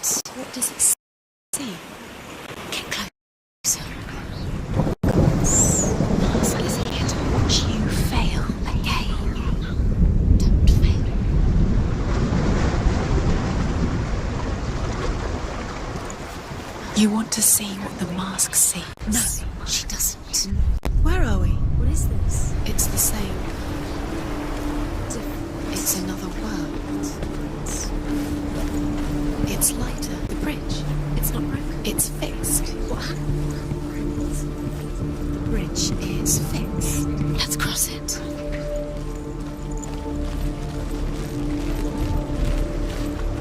What does it see? Get closer. Mask is here to watch you fail again. Don't fail. You want to see what the mask sees? No, she doesn't. Where are we? What is this? It's the same. It's another world. It's lighter. The bridge. It's not broken. It's fixed. What happened? The bridge is fixed. Let's cross it.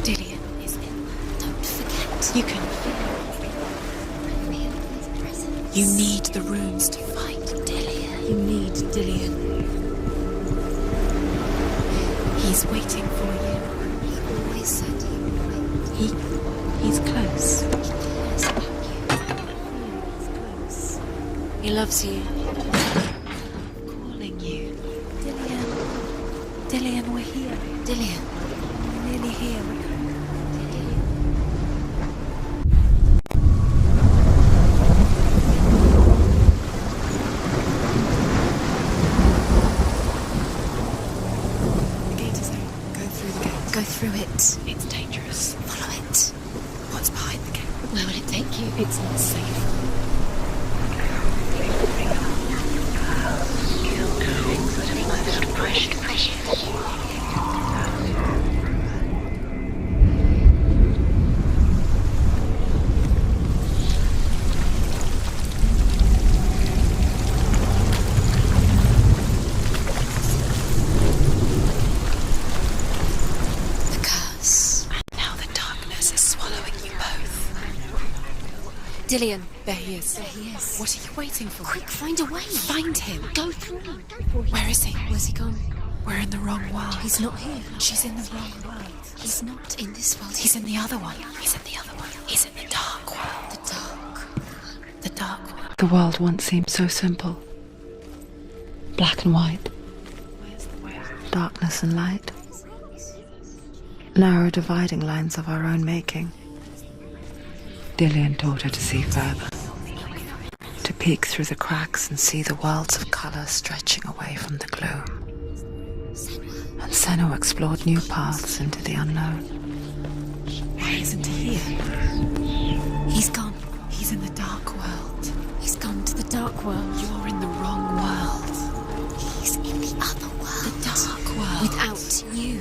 Dillian is in there. Don't forget. You can feel his presence. You need the runes to fight Dillian. You need Dillian. He's waiting for you. He always said he would wait. He's close. He cares about you. He's close. He loves you. Calling you. Dillian. Dillian, we're here. Dillian. We're nearly here. We're close. Go through it. It's dangerous. Follow it. What's behind the gate? Where will it take you? It's not safe. Dillian. There he is. There he is. What are you waiting for? Quick, find a way. Find him. Go through. Where is he? Where's he gone? We're in the wrong world. He's not here. She's in the wrong world. He's not in this world. He's in the other one. He's in the other one. He's in the dark world. The dark. The dark world. The world once seemed so simple. Black and white. Darkness and light. Narrow dividing lines of our own making. Dillian taught her to see further. To peek through the cracks and see the worlds of colour stretching away from the gloom. And Senua explored new paths into the unknown. Why isn't he here? He's gone. He's in the dark world. He's gone to the dark world. You're in the wrong world. He's in the other world. The dark world. Without you.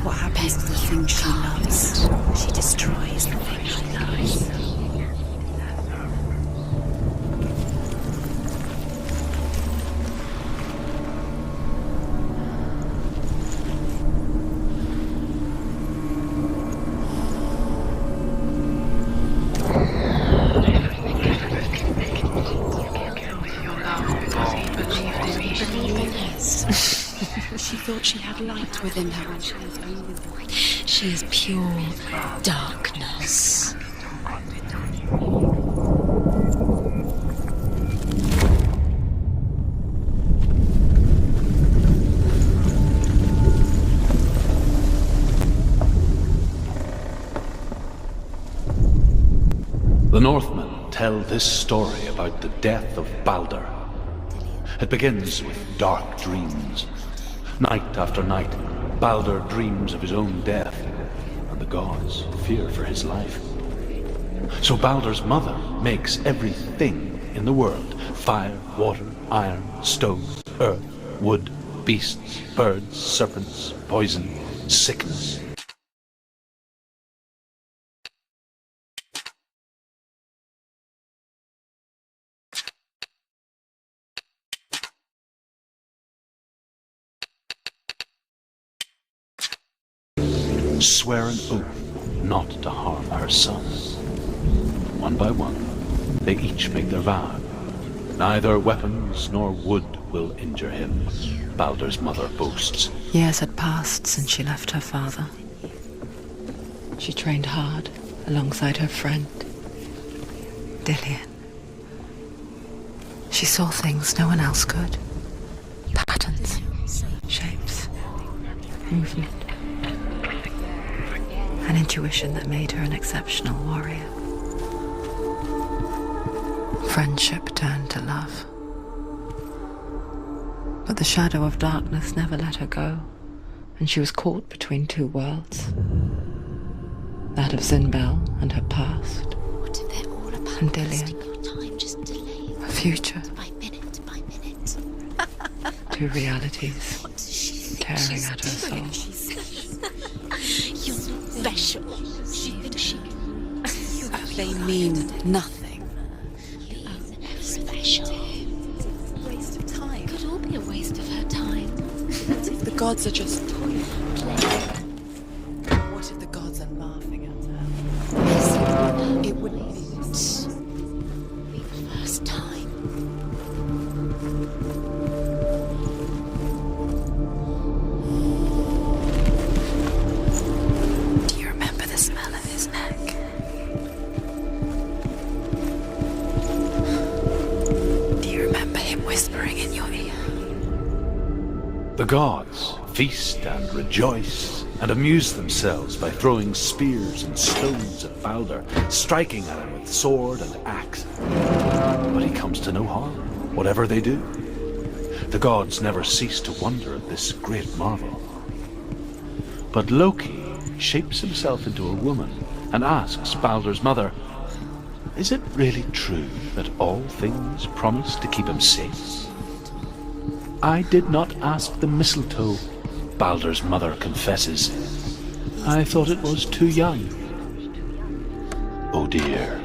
What happens to the thing she loves? She destroys the thing she loves. She thought she had light within her when she was only light. She is pure darkness. The Northmen tell this story about the death of Balder. It begins with dark dreams. Night after night, Balder dreams of his own death, and the gods fear for his life. So Balder's mother makes everything in the world: fire, water, iron, stone, earth, wood, beasts, birds, serpents, poison, sickness. Swear an oath not to harm her son. One by one, they each make their vow. Neither weapons nor wood will injure him, Balder's mother boasts. Years had passed since she left her father. She trained hard alongside her friend, Dillian. She saw things no one else could. Patterns, shapes, movement. An intuition that made her an exceptional warrior. Friendship turned to love. But the shadow of darkness never let her go, and she was caught between two worlds. That of Zinbel and her past, What if they're all about and wasting Dillian, your time just delaying her future. by minute by minute? Two realities What does she think tearing she's at her soul. doing? You're special. They mean nothing. Special. Waste of time. Could all be a waste of her time. What if the gods are just toying? What if the gods are laughing at her? Yes, It wouldn't be be the first time. Do you remember the smell of his neck? Do you remember him whispering in your ear? The gods feast and rejoice and amuse themselves by throwing spears and stones at Balder, striking at him with sword and axe. But he comes to no harm, whatever they do. The gods never cease to wonder at this great marvel. But Loki shapes himself into a woman and asks Balder's mother, "Is it really true that all things promise to keep him safe?" "I did not ask the mistletoe," Balder's mother confesses. "I thought it was too young." Oh dear.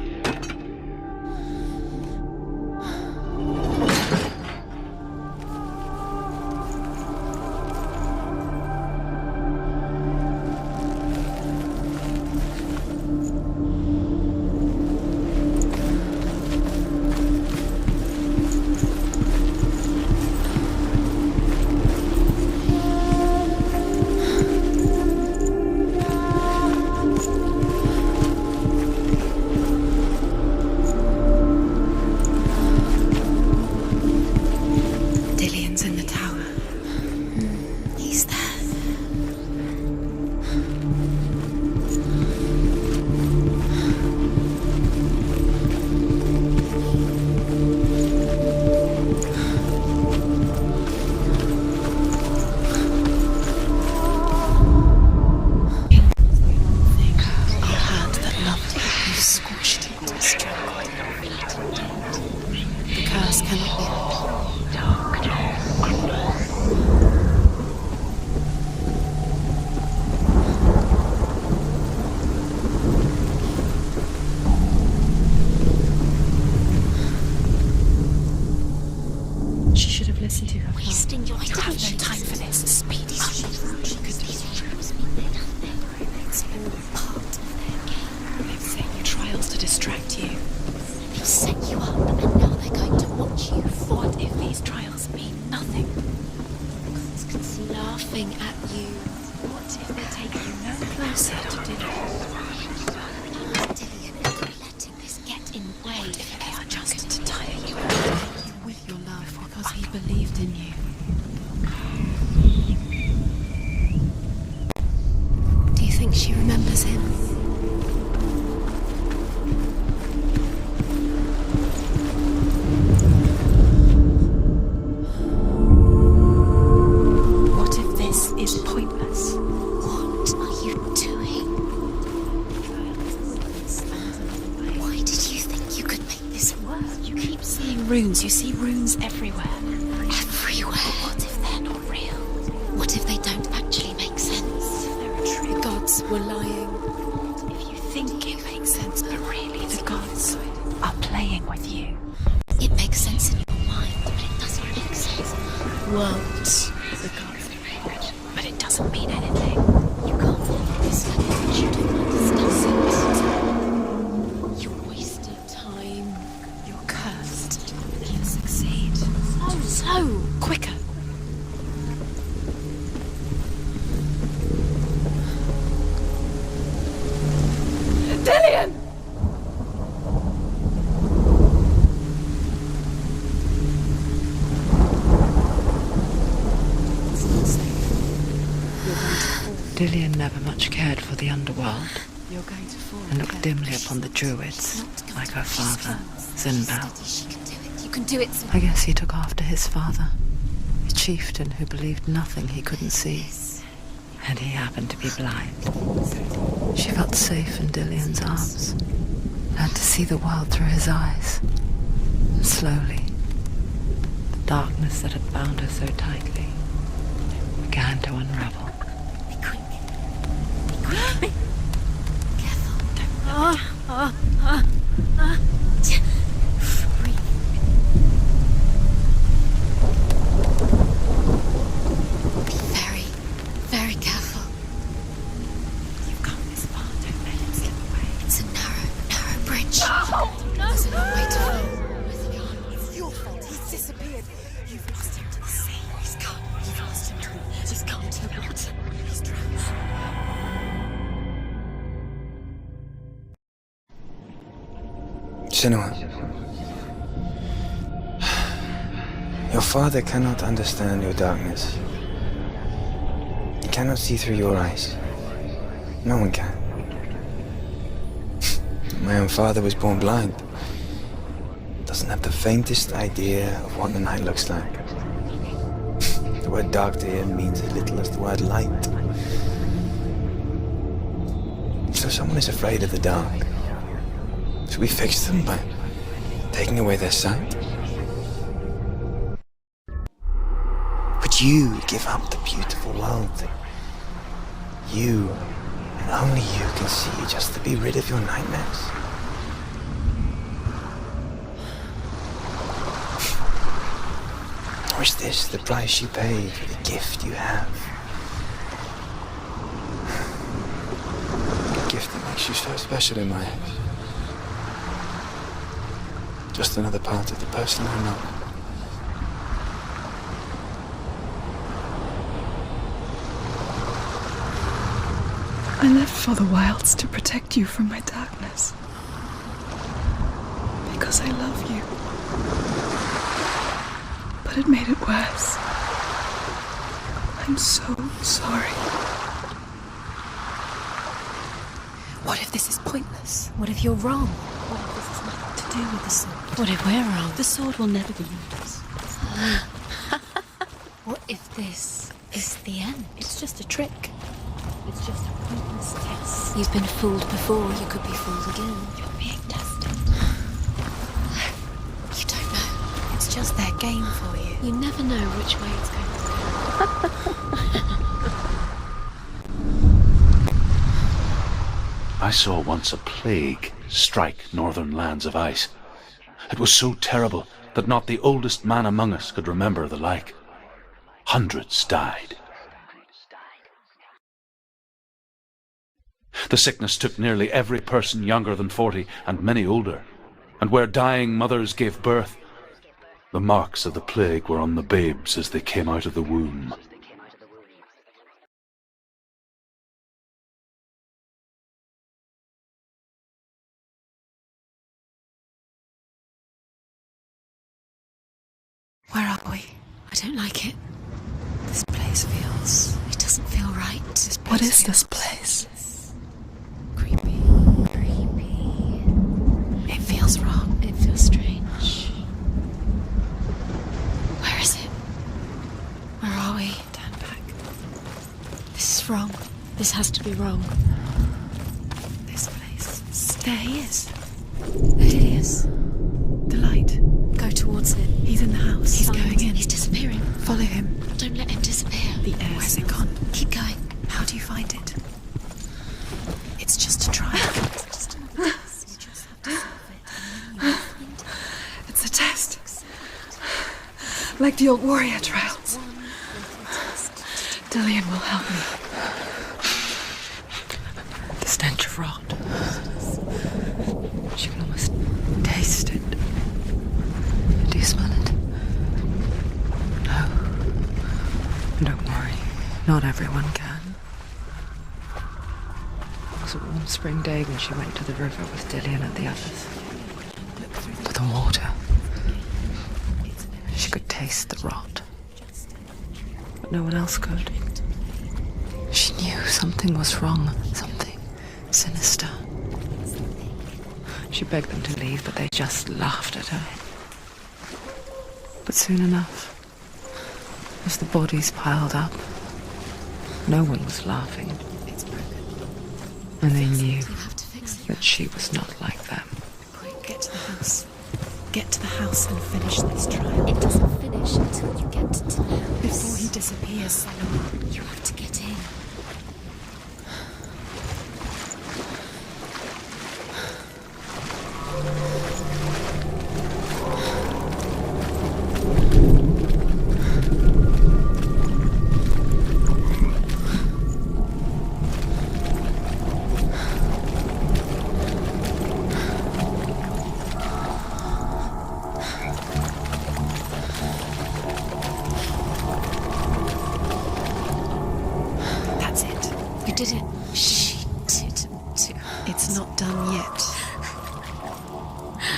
part of their game. They've set you trials to distract you. They've set you up, and now they're going to watch you fall. What if these trials mean nothing? Laughing at you. What if they take you no closer to dinner? Dillian, are you letting this get in the way? What if they are just to tire you and take you with your love because he believed in you? Do you think she remembers him? What if this is pointless? What are you doing? Why did you think you could make this work? You keep seeing runes. You see runes everywhere. Everywhere. What if they're not real? What if they don't actually make sense? They're a trick. The gods were lying. If you think it makes sense, but really the gods are playing with you. It makes sense in your mind, but it doesn't make sense. Worlds. The gods are real, but it doesn't mean anything. You can't follow this language. You don't understand it. You wasted time. You're cursed. You succeed. So, quicker. Dillian! Dillian never much cared for the underworld You're going to fall. and looked dimly upon the druids, like her father, Zinbal. She can do it. You can do it. I guess he took after his father, a chieftain who believed nothing he couldn't see, and he happened to be blind. She felt safe in Dillian's arms, learned to see the world through his eyes, and slowly, the darkness that had bound her so tightly began to unravel. Be quick. Be quick. Careful. Breathe. Be very, very careful. You've come this far, don't let him slip away. It's a narrow bridge. There's a long way to fall. It's your fault. He's disappeared. You've lost him to the sea. He's gone. You've lost him to the water. He's gone to the water. He's drowned. Senua, your father cannot understand your darkness. He cannot see through your eyes. No one can. My own father was born blind. Doesn't have the faintest idea of what the night looks like. The word dark to him means as little as the word light. So someone is afraid of the dark. Should we fix them by taking away their sight? Would you give up the beautiful world that you and only you can see just to be rid of your nightmares? Or is this the price you pay for the gift you have? A gift that makes you so special in my eyes. Just another part of the person I know. I left for the wilds to protect you from my darkness. Because I love you. But it made it worse. I'm so sorry. What if this is pointless? What if you're wrong? What if this has nothing to do with the sword? What if we're wrong? The sword will never be yours. What if this is the end? It's just a trick. It's just a pointless test. You've been fooled before. You could be fooled again. You're being tested. You don't know. It's just their game for you. You never know which way it's going to go. I saw once a plague strike northern lands of ice. It was so terrible that not the oldest man among us could remember the like. Hundreds died. The sickness took nearly every person younger than 40 and many older. And where dying mothers gave birth, the marks of the plague were on the babes as they came out of the womb. Where are we? I don't like it. This place feels... It doesn't feel right. What is this place? Creepy. It feels wrong. It feels strange. Where is it? Where are we? Turn back. This is wrong. This has to be wrong. This place. There he is. There he is. The light. Go towards it. He's in the house. He's going in. He's disappearing. Follow him. Don't let him disappear. The air. Where's it gone? Keep going. How do you find it? It's just a trial. It's a test. Like the old warrior trials. Dillian will help me. The stench of rot. She can almost taste it. Do you smell it? No. Don't worry. Not everyone can. It was a warm spring day when she went to the river with Dillian and the others. For the water. She could taste the rot. But no one else could. She knew something was wrong. Something sinister. She begged them to leave, but they just laughed at her. But soon enough, as the bodies piled up, no one was laughing. And they knew that she was not like them. Quick, get to the house. Get to the house and finish this trial. It doesn't finish until you get to the house. Before he disappears, Senua. You have to get in. That's it. You did it. She did too. It's not done yet.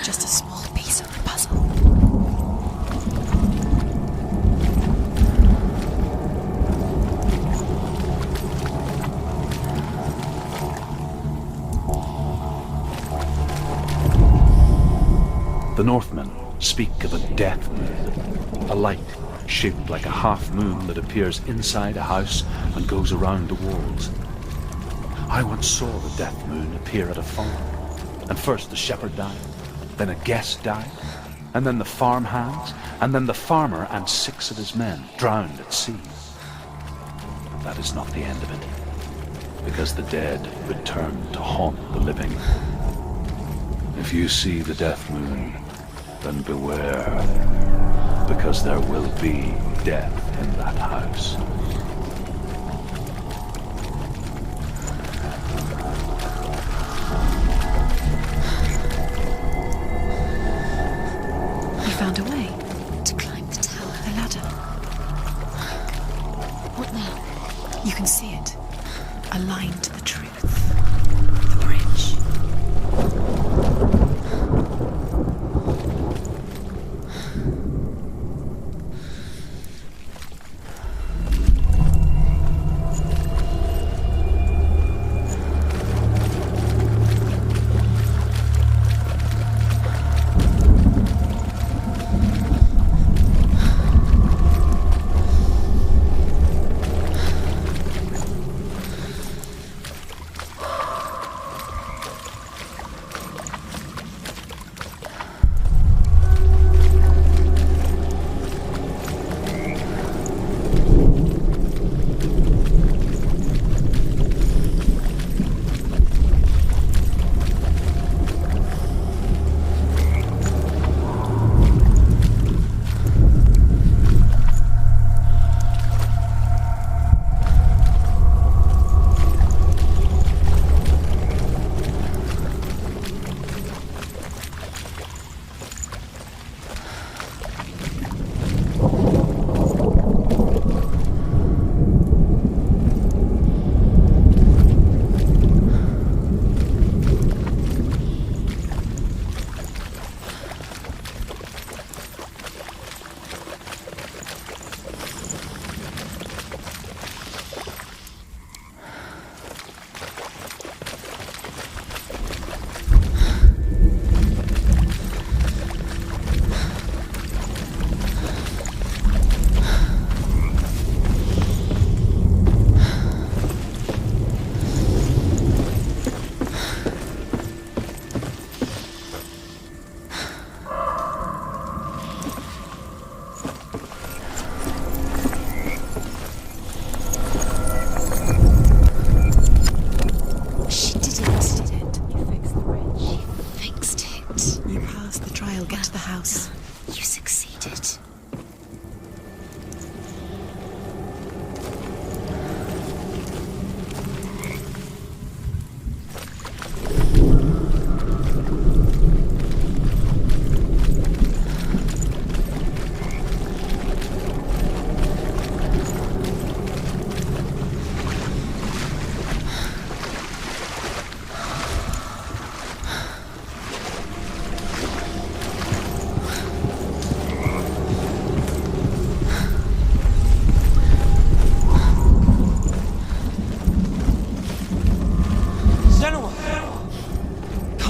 Just a small piece of the puzzle. The Northmen speak of a death moon, a light shaped like a half moon that appears inside a house and goes around the walls. I once saw the death moon appear at a farm, and first the shepherd died, then a guest died, and then the farm hands, and then the farmer and 6 of his men drowned at sea. But that is not the end of it, because the dead return to haunt the living. If you see the death moon, then beware, because there will be death in that house. You found a way. To climb the tower. The ladder. What now? You can see it. Aligned to the truth. The bridge.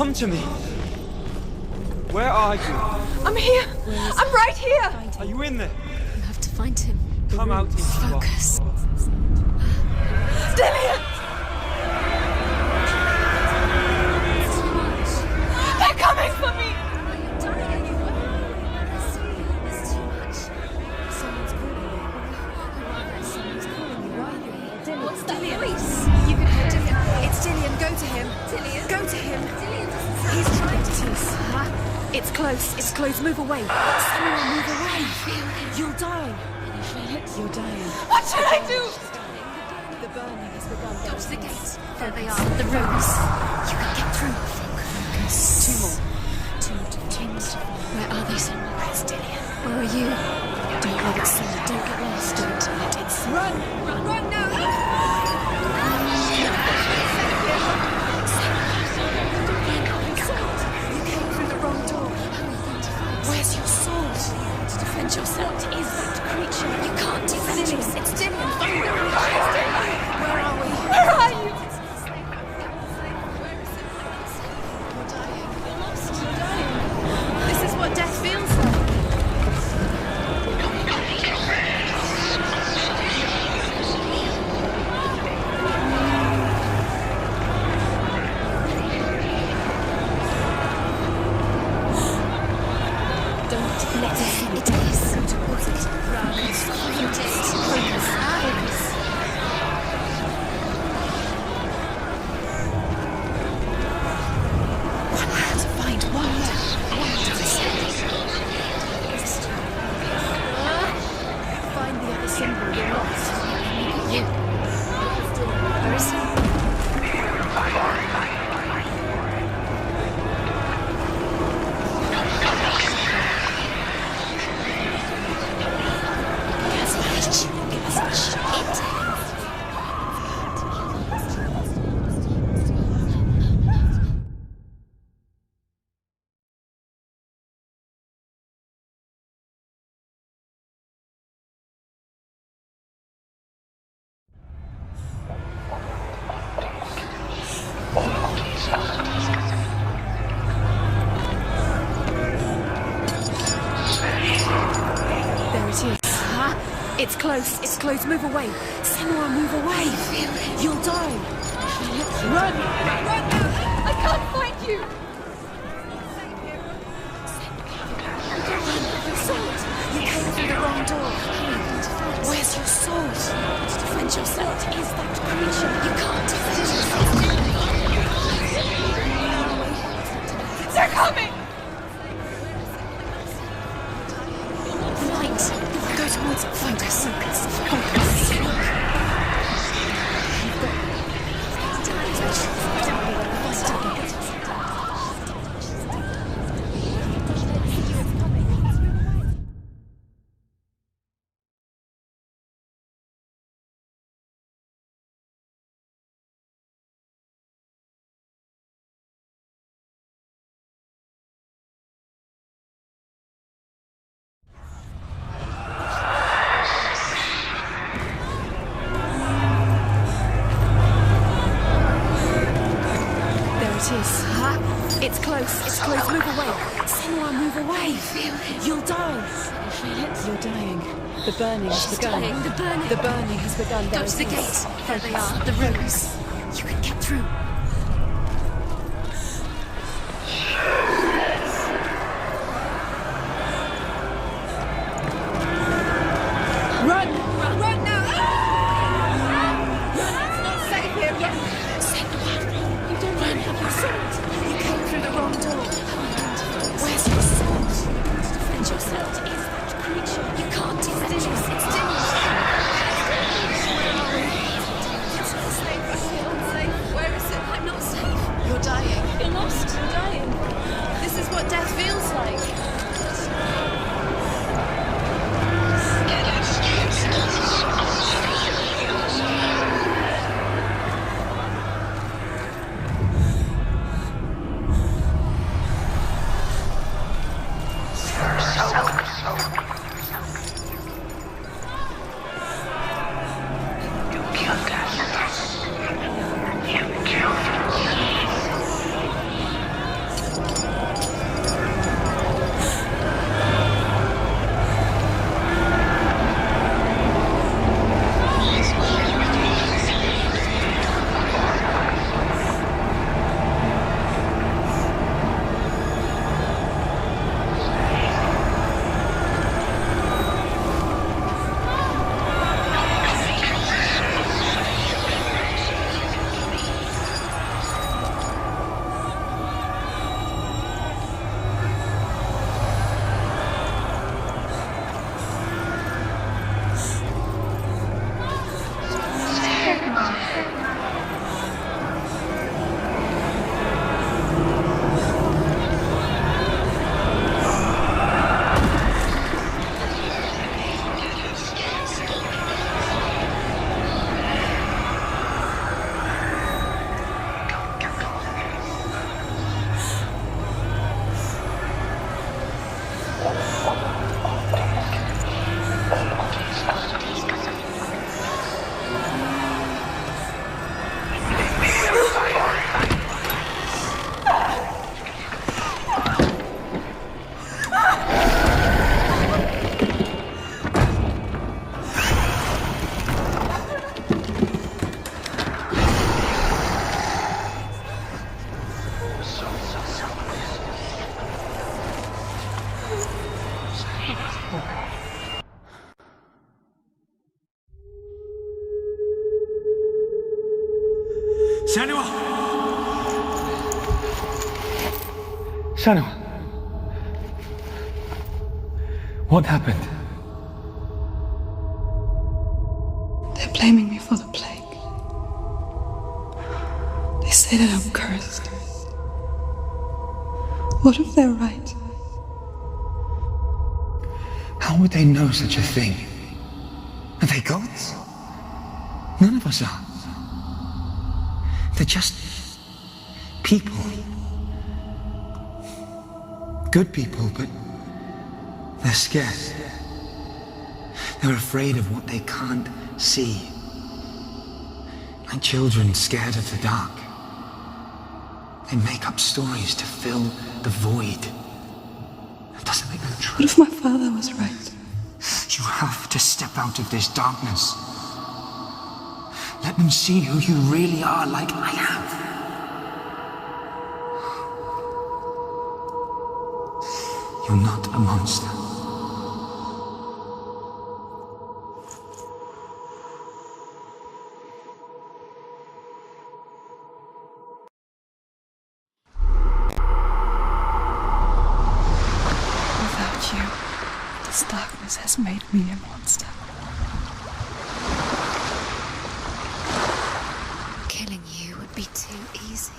Come to me. Where are you? I'm here. I'm right here. Are you in there? You have to find him. Come out into the light. Focus. Dillian! They're coming for me! What's that voice? You can hear Dillian. It's Dillian. Go to him. Dillian. Go to him. He's trying to tease. It's close. It's close. Move away. Someone move away. You'll die. You're dying. What should I do? The burning has begun. Go to the gate. There they are. The rooms. You can get through. Focus. Two more. Two more. Where are they, Senua? It's Dillian. Where are you? Don't let it see. Don't get lost. Don't let it see. Run! Run now! You came through the wrong door. Where's your sword? To defend yourself. What is that creature? You can't defend yourself. It's Dillian. Find them. Where are we? Where are you? You're dying. You're lost. You're dying. This is what death feels like. Don't let it see. It is. Go towards it. Focus. One hand to find one more. One to the Find the other symbol. You're lost. You. Where is he? There it is. It's close. It's close. Move away. Senua, move away. You'll die. Run! Run now! I can't find you! Your sword. You came through the wrong door. Where's your sword? To defend yourself. What is that creature? You can't defend yourself. They're coming! Light. Go towards it. Find us. Focus. It's close. It's close. Move away. Senua, move away. You'll die. You're dying. The burning has begun. The burning has begun. Go to the gate. There they are. The rooms. You can get through. Run! Run now! It's not safe here. Run! Senua, you don't have your sword. You came through the wrong door. Where's your sword? To defend yourself. What is that creature? You can't defend yourself. It's Dillian. Where are we? It's not safe. I feel unsafe. Where is it? I'm not safe. You're dying. You're lost. You're dying. This is what death feels like. Senua! Senua! What happened? They're blaming me for the plague. They say that I'm cursed. What if they're right? How would they know such a thing? Are they gods? None of us are. They're just people. Good people, but they're scared. They're afraid of what they can't see. Like children scared of the dark. They make up stories to fill the void. That doesn't make them true. What if my father was right? You have to step out of this darkness. Let them see who you really are, like I have. You're not a monster. Without you, this darkness has made me a monster. Killing you would be too easy.